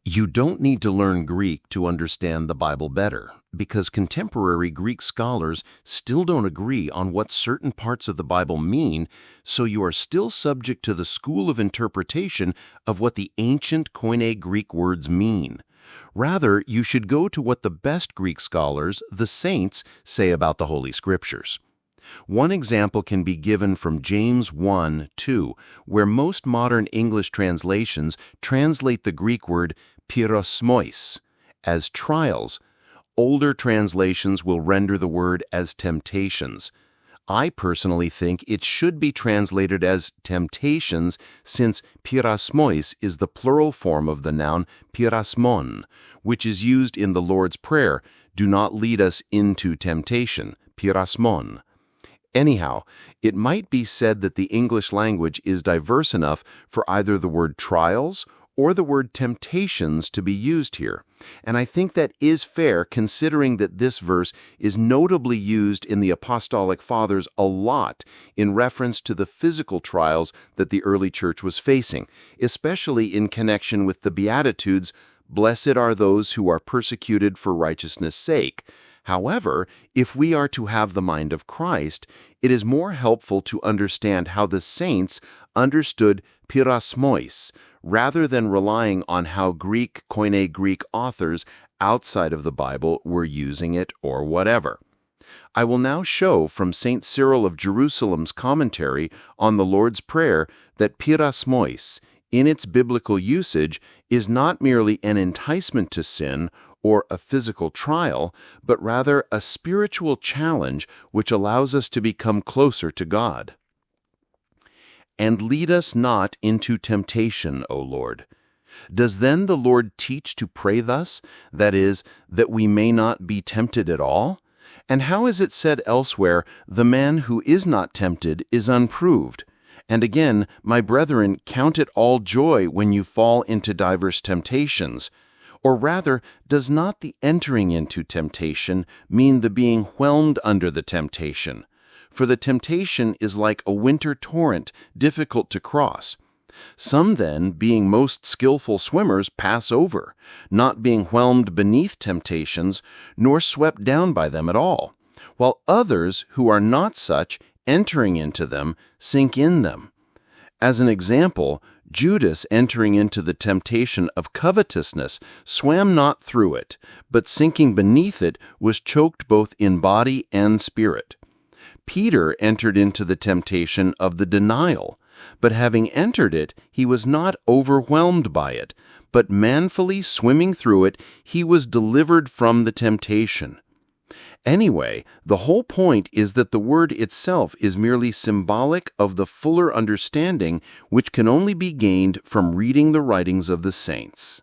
You don't need to learn Greek to understand the Bible better, because contemporary Greek scholars still don't agree on what certain parts of the Bible mean, so you are still subject to the school of interpretation of what the ancient Koine Greek words mean. Rather, you should go to what the best Greek scholars, the saints, say about the Holy Scriptures. One example can be given from James 1:2, where most modern English translations translate the Greek word pειρασμοῖς as trials. Older translations will render the word as temptations. I personally think it should be translated as temptations, since πειρασμοῖς is the plural form of the noun πειρασμόν, which is used in the Lord's Prayer, "Do not lead us into temptation," πειρασμόν. Anyhow, it might be said that the English language is diverse enough for either the word trials or the word temptations to be used here, and I think that is fair considering that this verse is notably used in the Apostolic Fathers a lot in reference to the physical trials that the early church was facing, especially in connection with the Beatitudes, "Blessed are those who are persecuted for righteousness' sake." However, if we are to have the mind of Christ, it is more helpful to understand how the saints understood πειρασμοῖς, rather than relying on how Greek Koine Greek authors outside of the Bible were using it or whatever. I will now show from St. Cyril of Jerusalem's commentary on the Lord's Prayer that πειρασμοῖς, in its biblical usage, is not merely an enticement to sin or a physical trial, but rather a spiritual challenge which allows us to become closer to God. "And lead us not into temptation, O Lord." Does then the Lord teach to pray thus, that is, that we may not be tempted at all? And how is it said elsewhere, "The man who is not tempted is unproved"? And again, "My brethren, count it all joy when you fall into divers temptations." Or rather, does not the entering into temptation mean the being whelmed under the temptation? For the temptation is like a winter torrent, difficult to cross. Some then, being most skillful swimmers, pass over, not being whelmed beneath temptations, nor swept down by them at all, while others, who are not such, entering into them, sink in them. As an example, Judas, entering into the temptation of covetousness, swam not through it, but sinking beneath it, was choked both in body and spirit. Peter entered into the temptation of the denial, but having entered it, he was not overwhelmed by it, but manfully swimming through it, he was delivered from the temptation. Anyway, the whole point is that the word itself is merely symbolic of the fuller understanding which can only be gained from reading the writings of the saints.